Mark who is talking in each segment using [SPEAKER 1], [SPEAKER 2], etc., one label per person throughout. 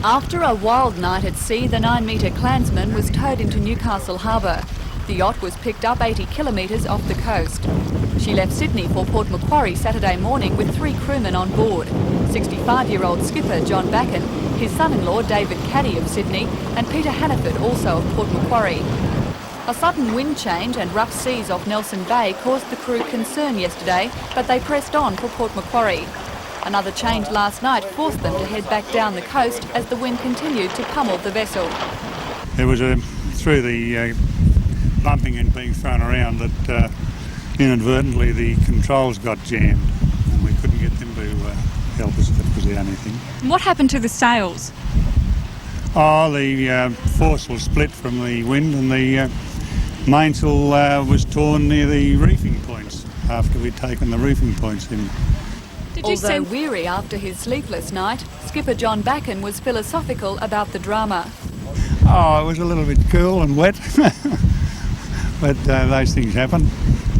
[SPEAKER 1] After a wild night at sea, the 9-metre Klansman was towed into Newcastle harbour. The yacht was picked up 80 kilometres off the coast. She left Sydney for Port Macquarie Saturday morning with 3 crewmen on board. 65-year-old skipper John Backen, his son-in-law David Caddy of Sydney, and Peter Hannaford, also of Port Macquarie. A sudden wind change and rough seas off Nelson Bay caused the crew concern yesterday, but they pressed on for Port Macquarie. Another change last night forced them to head back down the coast as the wind continued to pummel the vessel.
[SPEAKER 2] There was through the bumping and being thrown around that inadvertently the controls got jammed and we couldn't get them to help us. That was the only thing.
[SPEAKER 3] What happened to the sails?
[SPEAKER 2] Oh, the foresail split from the wind and the mainsail was torn near the reefing points after we'd taken the reefing points in.
[SPEAKER 1] Although weary after his sleepless night, skipper John Backen was philosophical about the drama.
[SPEAKER 2] Oh, it was a little bit cool and wet, but those things happen.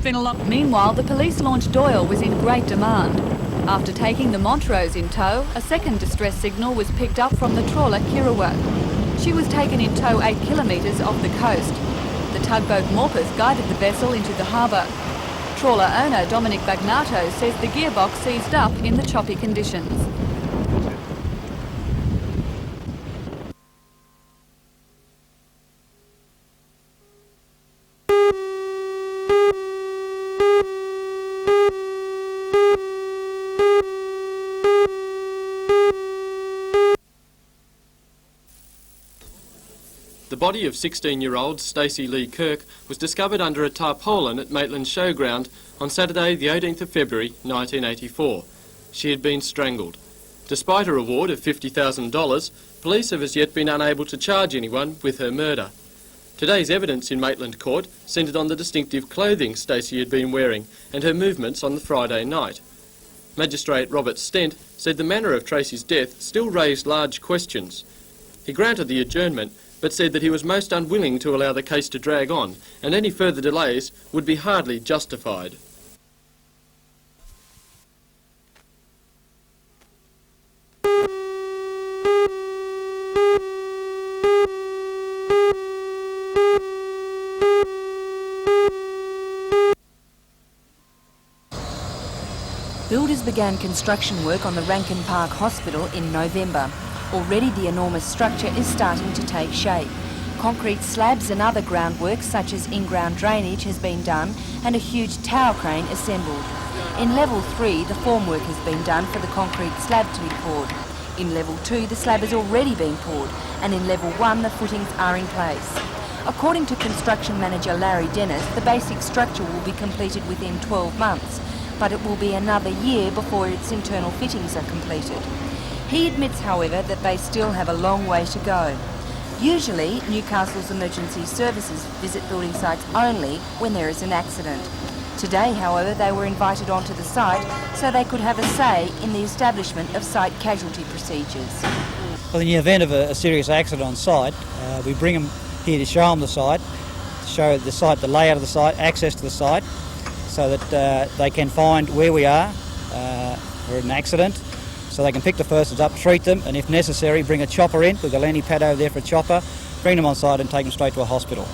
[SPEAKER 1] Meanwhile, the police launch Doyle was in great demand. After taking the Montrose in tow, a second distress signal was picked up from the trawler Kirawa. She was taken in tow 8 kilometres off the coast. The tugboat Morpeth guided the vessel into the harbour. Trawler owner Dominic Bagnato says the gearbox seized up in the choppy conditions.
[SPEAKER 4] The body of 16-year-old Stacey Lee Kirk was discovered under a tarpaulin at Maitland Showground on Saturday the 18th of February 1984. She had been strangled. Despite a reward of $50,000, police have as yet been unable to charge anyone with her murder. Today's evidence in Maitland Court centred on the distinctive clothing Stacey had been wearing and her movements on the Friday night. Magistrate Robert Stent said the manner of Tracy's death still raised large questions. He granted the adjournment, but said that he was most unwilling to allow the case to drag on, and any further delays would be hardly justified.
[SPEAKER 5] Builders began construction work on the Rankin Park Hospital in November. Already the enormous structure is starting to take shape. Concrete slabs and other groundwork such as in-ground drainage has been done and a huge tower crane assembled. In level 3 the formwork has been done for the concrete slab to be poured. In level 2 the slab has already been poured and in level 1 the footings are in place. According to construction manager Larry Dennis, the basic structure will be completed within 12 months, but it will be another year before its internal fittings are completed. He admits, however, that they still have a long way to go. Usually, Newcastle's emergency services visit building sites only when there is an accident. Today, however, they were invited onto the site so they could have a say in the establishment of site casualty procedures.
[SPEAKER 6] Well, in the event of a serious accident on site, we bring them here to show them the site, the layout of the site, access to the site, so that they can find where we are for an accident, so they can pick the persons up, treat them, and if necessary, bring a chopper in. We've got a landing pad over there for a chopper, bring them on site and take them straight to a hospital.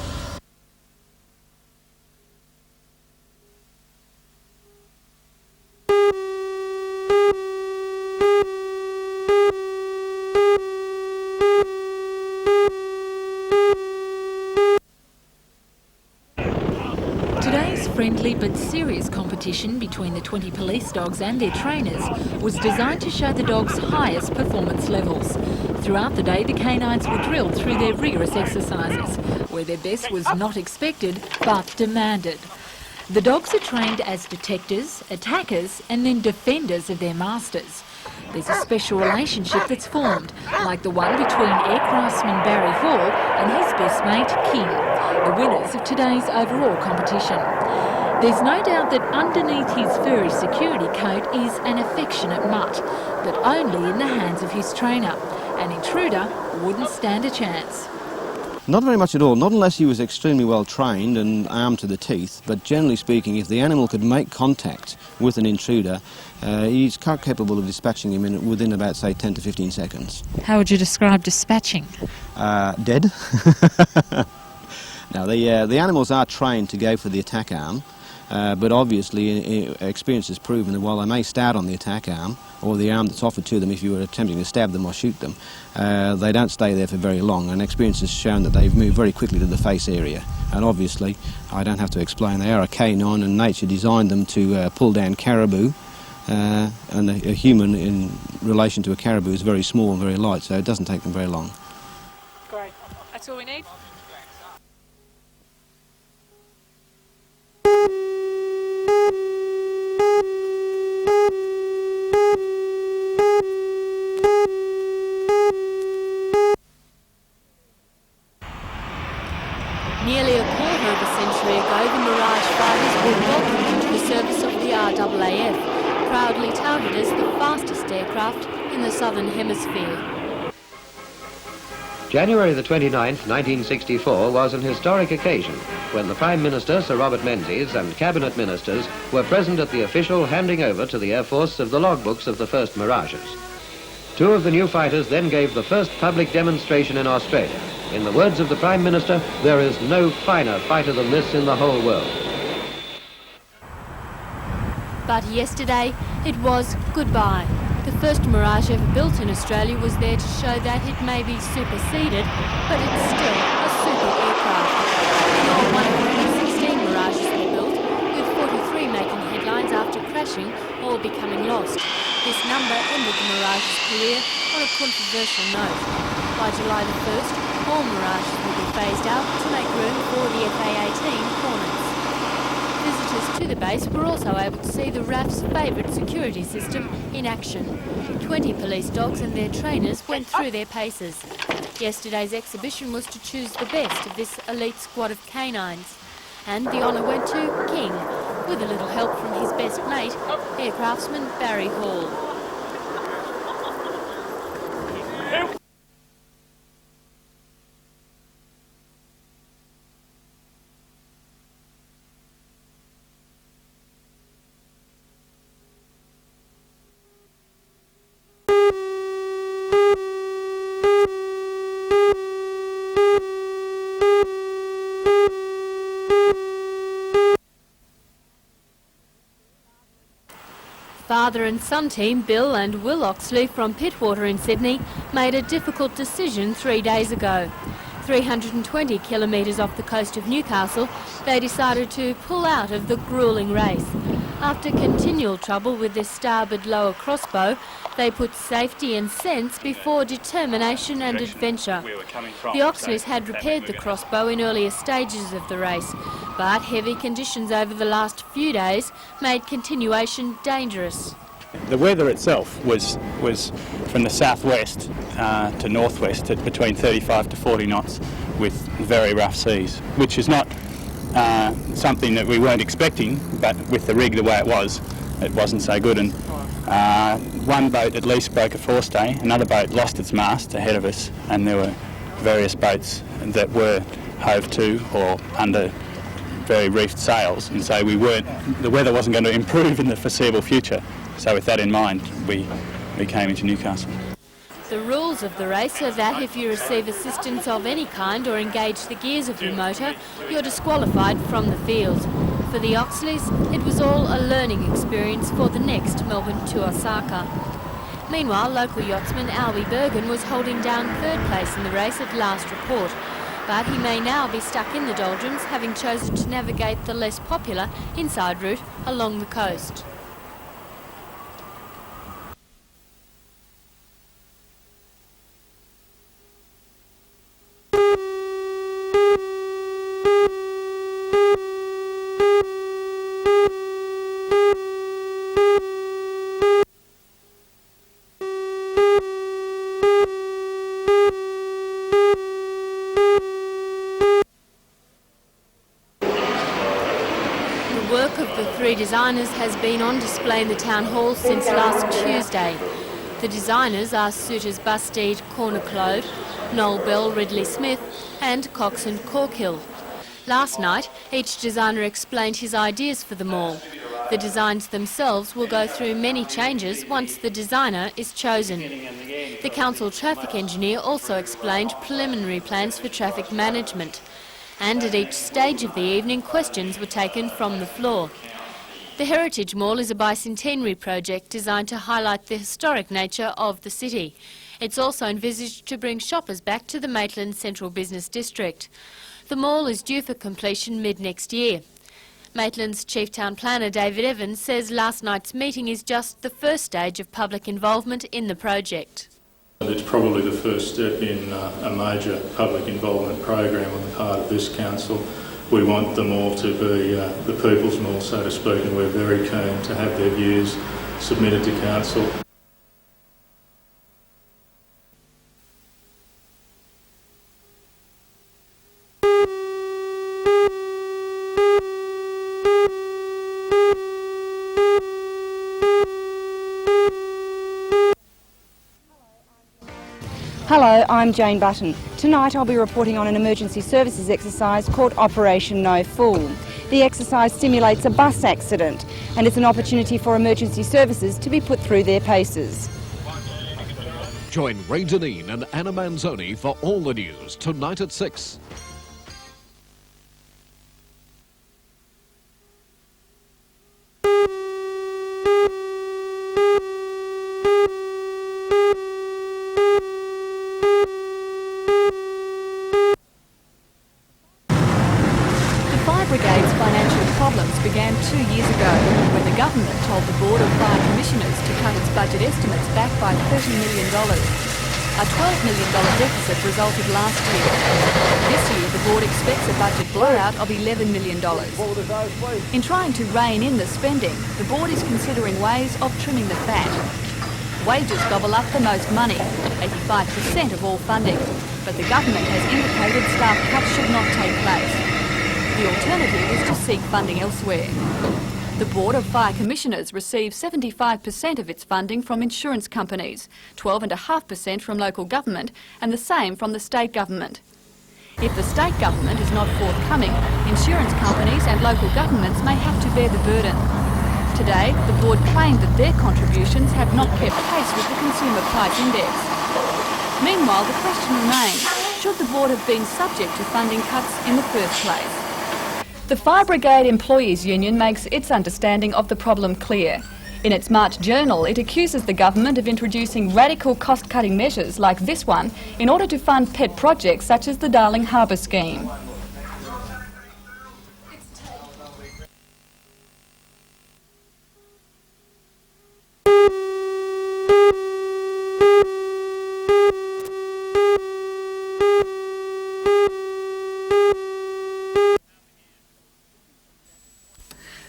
[SPEAKER 7] Today's friendly but serious competition between the 20 police dogs and their trainers was designed to show the dogs' highest performance levels. Throughout the day, the canines were drilled through their rigorous exercises, where their best was not expected but demanded. The dogs are trained as detectors, attackers and then defenders of their masters. There's a special relationship that's formed, like the one between aircraftsman Barry Hall and his best mate King, the winners of today's overall competition. There's no doubt that underneath his furry security coat is an affectionate mutt, but only in the hands of his trainer. An intruder wouldn't stand a chance.
[SPEAKER 8] Not very much at all, not unless he was extremely well trained and armed to the teeth, but generally speaking, if the animal could make contact with an intruder, he's quite capable of dispatching him within about, say, 10 to 15 seconds.
[SPEAKER 3] How would you describe dispatching?
[SPEAKER 8] Dead. Now, the animals are trained to go for the attack arm, but obviously experience has proven that while they may start on the attack arm, or the arm that's offered to them if you were attempting to stab them or shoot them, they don't stay there for very long, and experience has shown that they've moved very quickly to the face area. And obviously, I don't have to explain, they are a canine, and nature designed them to pull down caribou, and a human in relation to a caribou is very small and very light, so it doesn't take them very long.
[SPEAKER 3] Great. That's all we need?
[SPEAKER 5] Nearly a quarter of a century ago, the Mirage fighters were welcomed into the service of the RAAF, proudly touted as the fastest aircraft in the Southern Hemisphere.
[SPEAKER 9] January the 29th, 1964 was an historic occasion when the Prime Minister, Sir Robert Menzies, and Cabinet Ministers were present at the official handing over to the Air Force of the logbooks of the first Mirages. Two of the new fighters then gave the first public demonstration in Australia. In the words of the Prime Minister, there is no finer fighter than this in the whole world.
[SPEAKER 5] But yesterday, it was goodbye. The first Mirage ever built in Australia was there to show that it may be superseded, but it's still a super aircraft. In all, 116 Mirages were built, with 43 making headlines after crashing or becoming lost. This number ended the Mirage's career on a controversial note. By July the 1st, all Mirages will be phased out to make room for the FA-18 Hornets. Visitors to the base were also able to see the RAF's favourite security system in action. 20 police dogs and their trainers went through their paces. Yesterday's exhibition was to choose the best of this elite squad of canines. And the honour went to King, with a little help from his best mate, aircraftsman Barry Hall. Father and son team Bill and Will Oxley from Pittwater in Sydney made a difficult decision 3 days ago. 320 kilometres off the coast of Newcastle, they decided to pull out of the gruelling race. After continual trouble with their starboard lower crossbow, they put safety and sense before determination and adventure. The Oxleys had repaired the crossbow in earlier stages of the race, but heavy conditions over the last few days made continuation dangerous.
[SPEAKER 10] The weather itself was from the southwest to northwest at between 35 to 40 knots with very rough seas, which is not something that we weren't expecting, but with the rig the way it wasn't so good. And one boat at least broke a forestay, another boat lost its mast ahead of us, and there were various boats that were hove to or under very reefed sails, and so the weather wasn't going to improve in the foreseeable future. So with that in mind, we came into Newcastle.
[SPEAKER 5] The rules of the race are that if you receive assistance of any kind or engage the gears of your motor, you're disqualified from the field. For the Oxleys, it was all a learning experience for the next Melbourne to Osaka. Meanwhile, local yachtsman Albie Bergen was holding down third place in the race at last report, but he may now be stuck in the doldrums, having chosen to navigate the less popular inside route along the coast. The work of the three designers has been on display in the town hall since last Tuesday.
[SPEAKER 11] The designers are suitors Bastide Cornuclode, Noel Bell Ridley Smith and Coxon Corkill. Last night, each designer explained his ideas for the mall. The designs themselves will go through many changes once the designer is chosen. The council traffic engineer also explained preliminary plans for traffic management. And at each stage of the evening, questions were taken from the floor. The Heritage Mall is a bicentenary project designed to highlight the historic nature of the city. It's also envisaged to bring shoppers back to the Maitland Central Business District. The mall is due for completion mid-next year. Maitland's Chief Town Planner David Evans says last night's meeting is just the first stage of public involvement in the project.
[SPEAKER 12] It's probably the first step in a major public involvement program on the part of this council. We want the mall to be the people's mall, so to speak, and we're very keen to have their views submitted to council.
[SPEAKER 13] Hello, I'm Jane Button. Tonight I'll be reporting on an emergency services exercise called Operation No Fool. The exercise simulates a bus accident and it's an opportunity for emergency services to be put through their paces.
[SPEAKER 14] Join Ray Deneen and Anna Manzoni for all the news tonight at 6.
[SPEAKER 1] Brigades' financial problems began 2 years ago when the government told the Board of Fire Commissioners to cut its budget estimates back by $30 million. A $12 million deficit resulted last year. This year the board expects a budget blowout of $11 million. In trying to rein in the spending, the board is considering ways of trimming the fat. Wages gobble up the most money, 85% of all funding, but the government has indicated staff cuts should not take place. The alternative is to seek funding elsewhere. The Board of Fire Commissioners receives 75% of its funding from insurance companies, 12.5% from local government and the same from the state government. If the state government is not forthcoming, insurance companies and local governments may have to bear the burden. Today, the board claimed that their contributions have not kept pace with the Consumer Price Index. Meanwhile, the question remains, should the board have been subject to funding cuts in the first place? The Fire Brigade Employees Union makes its understanding of the problem clear. In its March journal, it accuses the government of introducing radical cost-cutting measures like this one in order to fund pet projects such as the Darling Harbour scheme.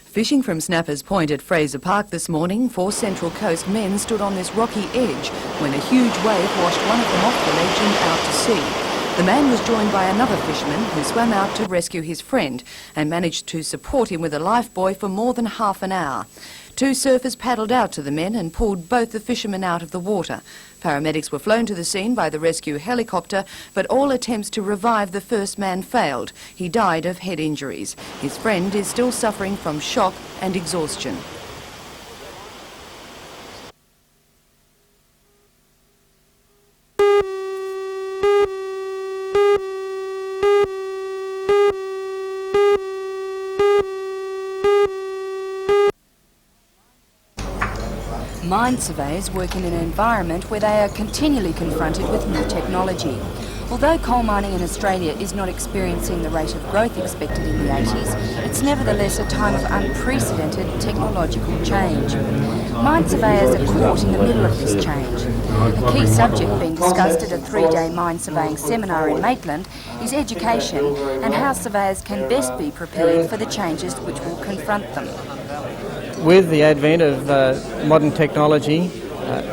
[SPEAKER 15] Fishing from Snappers Point at Fraser Park this morning, 4 Central Coast men stood on this rocky edge when a huge wave washed one of them off the ledge and out to sea. The man was joined by another fisherman who swam out to rescue his friend and managed to support him with a lifebuoy for more than half an hour. 2 surfers paddled out to the men and pulled both the fishermen out of the water. Paramedics were flown to the scene by the rescue helicopter, but all attempts to revive the first man failed. He died of head injuries. His friend is still suffering from shock and exhaustion. Mine surveyors work in an environment where they are continually confronted with new technology. Although coal mining in Australia is not experiencing the rate of growth expected in the 80s, it's nevertheless a time of unprecedented technological change. Mine surveyors are caught in the middle of this change. A key subject being discussed at a 3-day mine surveying seminar in Maitland is education and how surveyors can best be prepared for the changes which will confront them.
[SPEAKER 6] With the advent of modern technology,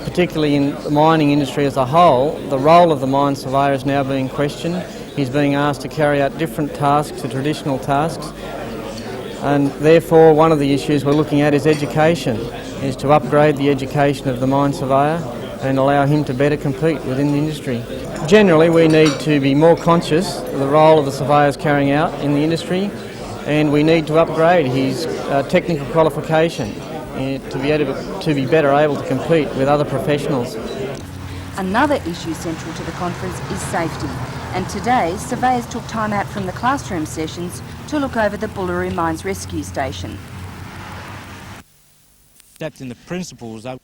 [SPEAKER 6] particularly in the mining industry as a whole, the role of the mine surveyor is now being questioned. He's being asked to carry out different tasks to traditional tasks, and therefore one of the issues we're looking at is education, is to upgrade the education of the mine surveyor
[SPEAKER 16] and allow him to better compete within the industry. Generally, we need to be more conscious of the role of the surveyors carrying out in the industry, and we need to upgrade his technical qualification to be better able to compete with other professionals.
[SPEAKER 13] Another issue central to the conference is safety, and today surveyors took time out from the classroom sessions to look over the Bullaroo Mines Rescue Station.
[SPEAKER 17] Adapting the principles that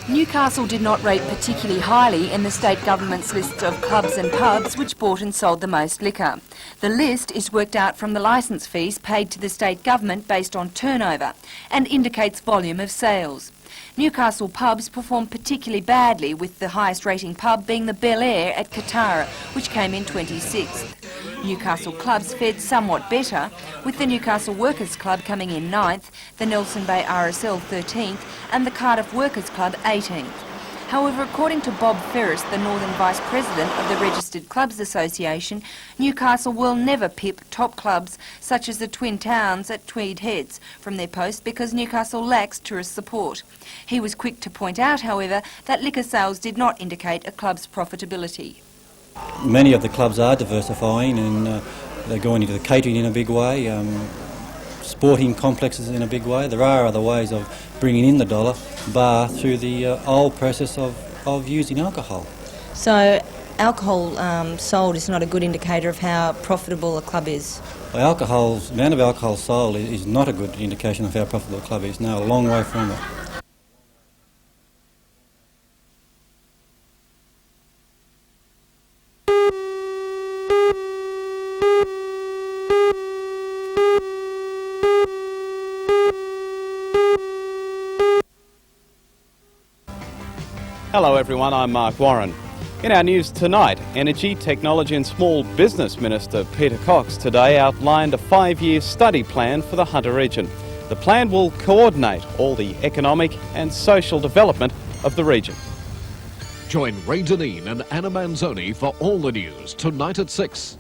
[SPEAKER 5] Newcastle did not rate particularly highly in the state government's list of clubs and pubs which bought and sold the most liquor. The list is worked out from the licence fees paid to the state government based on turnover and indicates volume of sales. Newcastle pubs performed particularly badly, with the highest rating pub being the Bel Air at Katara, which came in 26th. Newcastle clubs fared somewhat better, with the Newcastle Workers Club coming in 9th, the Nelson Bay RSL 13th and the Cardiff Workers Club 18th. However, according to Bob Ferris, the Northern Vice President of the Registered Clubs Association, Newcastle will never pip top clubs such as the Twin Towns at Tweed Heads from their post because Newcastle lacks tourist support. He was quick to point out, however, that liquor sales did not indicate a club's profitability.
[SPEAKER 6] Many of the clubs are diversifying, and they're going into the catering in a big way, sporting complexes in a big way. There are other ways of bringing in the dollar, bar through the old process of using alcohol.
[SPEAKER 18] So alcohol sold is not a good indicator of how profitable a club is?
[SPEAKER 6] The amount of alcohol sold is not a good indication of how profitable a club is. No, a long way from it.
[SPEAKER 19] Hello everyone, I'm Mark Warren. In our news tonight, Energy, Technology and Small Business Minister Peter Cox today outlined a 5-year study plan for the Hunter region. The plan will coordinate all the economic and social development of the region.
[SPEAKER 14] Join Ray Deneen and Anna Manzoni for all the news tonight at 6.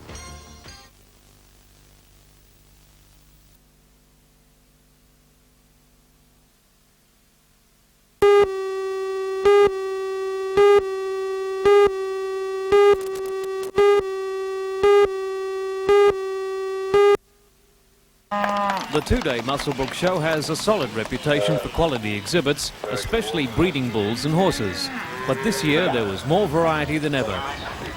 [SPEAKER 20] The two-day Musclebook Show has a solid reputation for quality exhibits, especially breeding bulls and horses. But this year there was more variety than ever.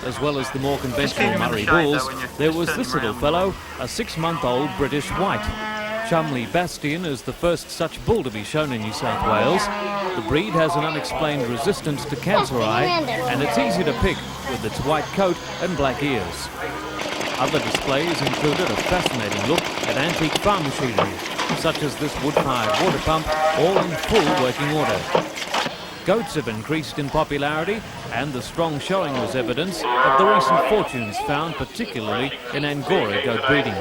[SPEAKER 20] As well as the more conventional Murray bulls, there was this little fellow, a 6-month-old British white. Chumley Bastion is the first such bull to be shown in New South Wales. The breed has an unexplained resistance to cancer eye, and it's easy to pick with its white coat and black ears. Other displays included a fascinating look at antique farm machinery, such as this wood-fired water pump, all in full working order. Goats have increased in popularity, and the strong showing was evidence of the recent fortunes found particularly in Angora goat breeding.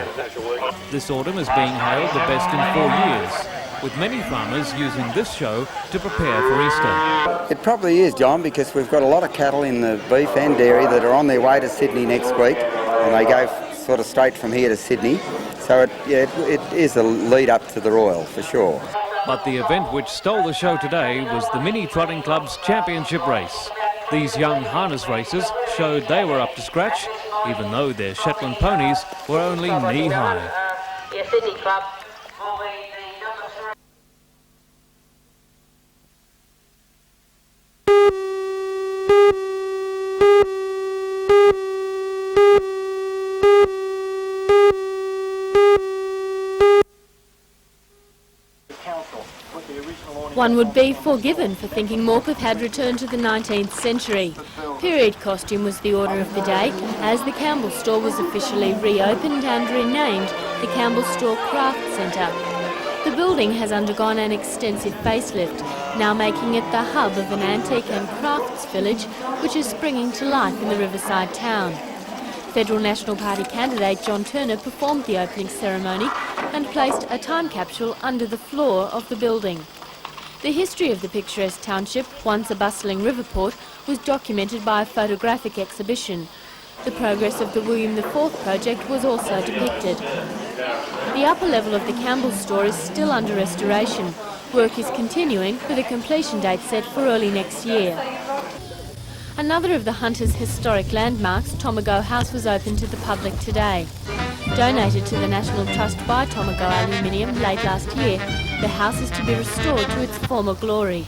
[SPEAKER 20] This autumn is being hailed the best in 4 years, with many farmers using this show to prepare for Easter.
[SPEAKER 21] It probably is, John, because we've got a lot of cattle in the beef and dairy that are on their way to Sydney next week, and they go sort of straight from here to Sydney. So it is a lead up to the Royal, for sure.
[SPEAKER 20] But the event which stole the show today was the Mini Trotting Club's championship race. These young harness racers showed they were up to scratch, even though their Shetland ponies were only knee-high.
[SPEAKER 22] Yeah, Sydney Club.
[SPEAKER 11] One would be forgiven for thinking Morpeth had returned to the 19th century. Period costume was the order of the day, as the Campbell store was officially reopened and renamed the Campbell Store Craft Centre. The building has undergone an extensive facelift, now making it the hub of an antique and crafts village which is springing to life in the riverside town. Federal National Party candidate John Turner performed the opening ceremony and placed a time capsule under the floor of the building. The history of the picturesque township, once a bustling river port, was documented by a photographic exhibition. The progress of the William IV project was also depicted. The upper level of the Campbell store is still under restoration. Work is continuing with a completion date set for early next year. Another of the Hunters' historic landmarks, Tomago House, was opened to the public today. Donated to the National Trust by Tomago Aluminium late last year, the house is to be restored to its former glory.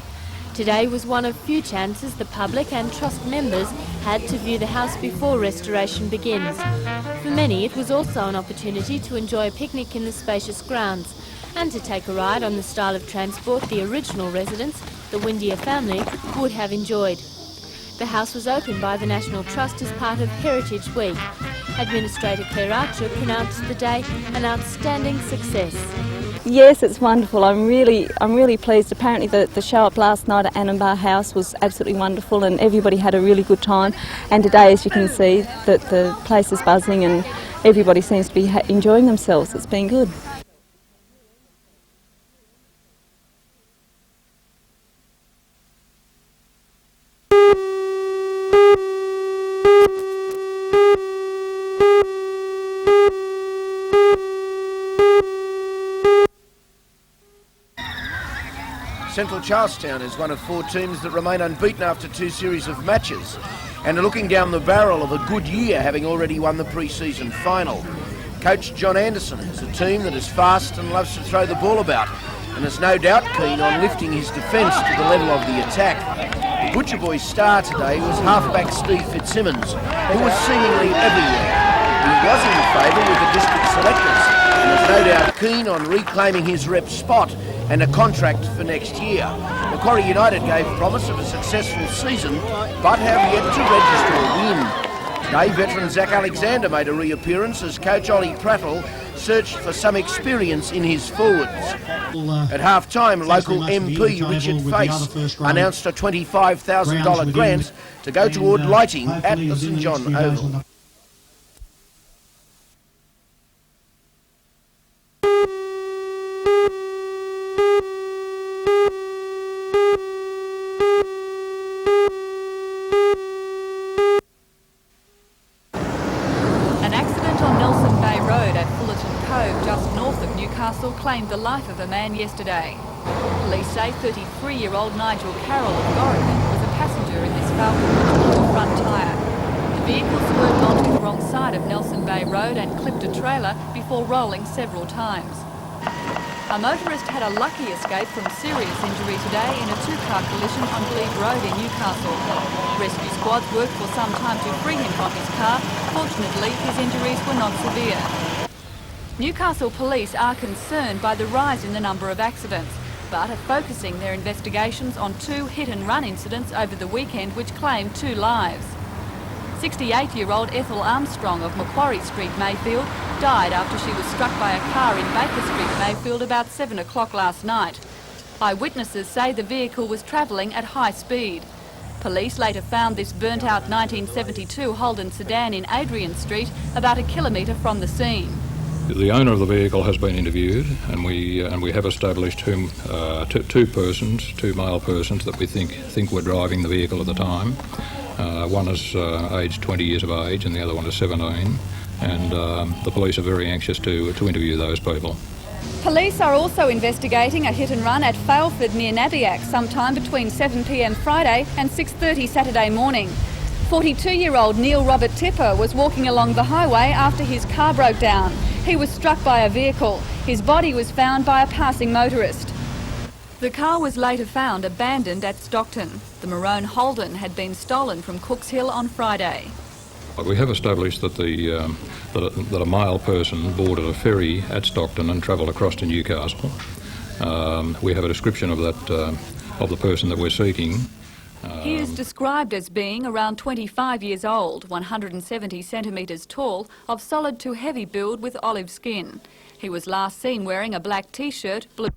[SPEAKER 11] Today was one of few chances the public and Trust members had to view the house before restoration begins. For many, it was also an opportunity to enjoy a picnic in the spacious grounds and to take a ride on the style of transport the original residents, the Windeyer family, would have enjoyed. The house was opened by the National Trust as part of Heritage Week. Administrator Claire Archer pronounced the day an outstanding success.
[SPEAKER 2] Yes, it's wonderful. I'm really pleased. Apparently the show up last night at Annenbar House was absolutely wonderful and everybody had a really good time. And today, as you can see, that the place is buzzing and everybody seems to be enjoying themselves. It's been good.
[SPEAKER 22] Central Charlestown is one of 4 teams that remain unbeaten after 2 series of matches and are looking down the barrel of a good year, having already won the pre-season final. Coach John Anderson has a team that is fast and loves to throw the ball about and is no doubt keen on lifting his defence to the level of the attack. The Butcher Boys' star today was halfback Steve Fitzsimmons, who was seemingly everywhere. He was in favour with the district selectors and is no doubt keen on reclaiming his rep spot and a contract for next year. Macquarie United gave promise of a successful season, but have yet to register a win. Today, veteran Zach Alexander made a reappearance as coach Ollie Prattle searched for some experience in his forwards. At half-time, local MP Richard Face announced a $25,000 grant to go toward lighting at the St John Oval.
[SPEAKER 1] Newcastle claimed the life of a man yesterday. Police say 33-year-old Nigel Carroll of Gorican was a passenger in this Falcon which blew a front tyre. The vehicle swerved onto the wrong side of Nelson Bay Road and clipped a trailer before rolling several times. A motorist had a lucky escape from serious injury today in a 2-car collision on Glebe Road in Newcastle. Rescue squads worked for some time to free him from his car. Fortunately, his injuries were not severe. Newcastle police are concerned by the rise in the number of accidents, but are focusing their investigations on 2 hit-and-run incidents over the weekend which claimed 2 lives. 68-year-old Ethel Armstrong of Macquarie Street, Mayfield, died after she was struck by a car in Baker Street, Mayfield about 7 o'clock last night. Eyewitnesses say the vehicle was travelling at high speed. Police later found this burnt-out 1972 Holden sedan in Adrian Street about a kilometre from the scene.
[SPEAKER 23] The owner of the vehicle has been interviewed, and we have established whom 2 male persons that we think were driving the vehicle at the time. One is aged 20 years of age, and the other one is 17. And the police are very anxious to interview those people.
[SPEAKER 1] Police are also investigating a hit-and-run at Failford near Nabiac sometime between 7 p.m. Friday and 6:30 Saturday morning. 42-year-old Neil Robert Tipper was walking along the highway after his car broke down. He was struck by a vehicle. His body was found by a passing motorist. The car was later found abandoned at Stockton. The maroon Holden had been stolen from Cooks Hill on Friday.
[SPEAKER 23] We have established that that a male person boarded a ferry at Stockton and travelled across to Newcastle. We have a description of the person that we're seeking.
[SPEAKER 1] He is described as being around 25 years old, 170 centimetres tall, of solid to heavy build with olive skin. He was last seen wearing a black T-shirt, blue...